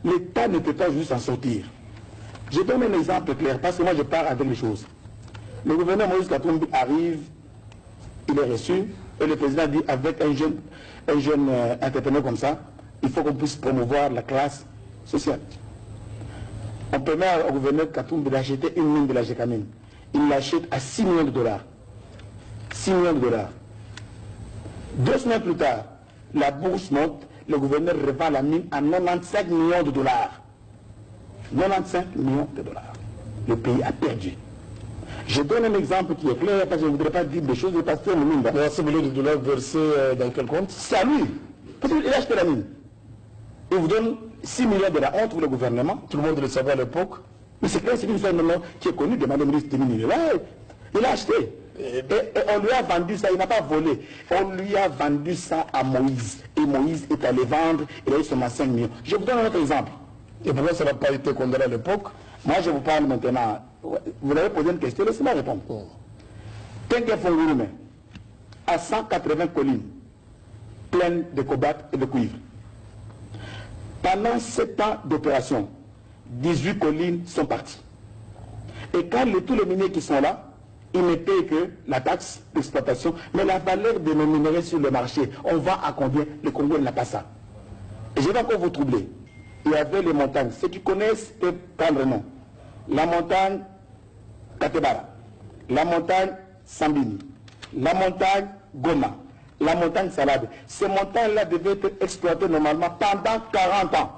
l'État ne peut pas juste en sortir. Je donne un exemple clair, parce que moi je pars avec les choses. Le gouverneur Moïse Katumbi arrive, il est reçu, et le président dit avec un jeune entrepreneur comme ça, il faut qu'on puisse promouvoir la classe sociale. On permet au gouverneur Katumbi d'acheter une mine de la Gécamine. Il l'achète à 6 millions de dollars. 6 millions de dollars. 2 semaines plus tard, la bourse monte, le gouverneur revend la mine à 95 millions de dollars. 95 millions de dollars. Le pays a perdu. Je donne un exemple qui est clair, parce que je ne voudrais pas dire des choses de pasteur mine. 96 millions de dollars versés dans quel compte? C'est à lui. Parce qu'il a acheté la mine. Il vous donne 6 millions de la honte pour le gouvernement. Tout le monde le savait à l'époque. Mais c'est clair, c'est une histoire qui est connue de Madame ministre des Mines. Il a acheté. Et on lui a vendu ça, il n'a pas volé. On lui a vendu ça à Moïse. Et Moïse est allé vendre, il a eu seulement 5 millions. Je vous donne un autre exemple. Et pourquoi ça n'a pas été condamné à l'époque? Moi, je vous parle maintenant. Vous avez posé une question, laissez-moi répondre. Tenke Fongurume, à 180 collines, pleines de cobalt et de cuivre. Pendant 7 ans d'opération, 18 collines sont parties. Et quand tous les miniers qui sont là, ils ne payent que la taxe d'exploitation, mais la valeur de nos minerais sur le marché, on vend à combien? Le Congo n'a pas ça. Et je vais encore vous troubler. Il y avait les montagnes. Ceux qui connaissent peuvent prendre nom. La montagne Katebara, la montagne Sambini, la montagne Goma, la montagne Salade. Ces montagnes-là devaient être exploitées normalement pendant 40 ans.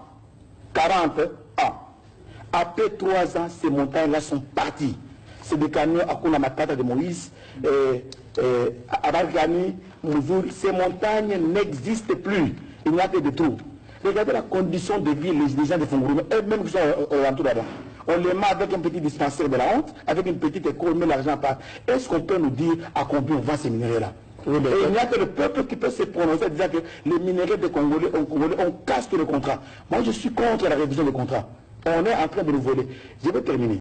40 ans. Après 3 ans, ces montagnes-là sont parties. C'est des camions à Kuna Matata de Moïse, Abargani, Mouzour. Ces montagnes n'existent plus. Il n'y a que des trous. Regardez la condition de vie des gens de Fongourou, eux-mêmes qui sont autour là-bas. On les met avec un petit dispensaire de la honte, avec une petite école, mais l'argent part. Est-ce qu'on peut nous dire à combien on vend ces minéraux-là? Oui, et il n'y a que le peuple qui peut se prononcer en disant que les minéraux des Congolais, on casse tout le contrat. Moi, je suis contre la révision des contrats. On est en train de nous voler. Je vais terminer.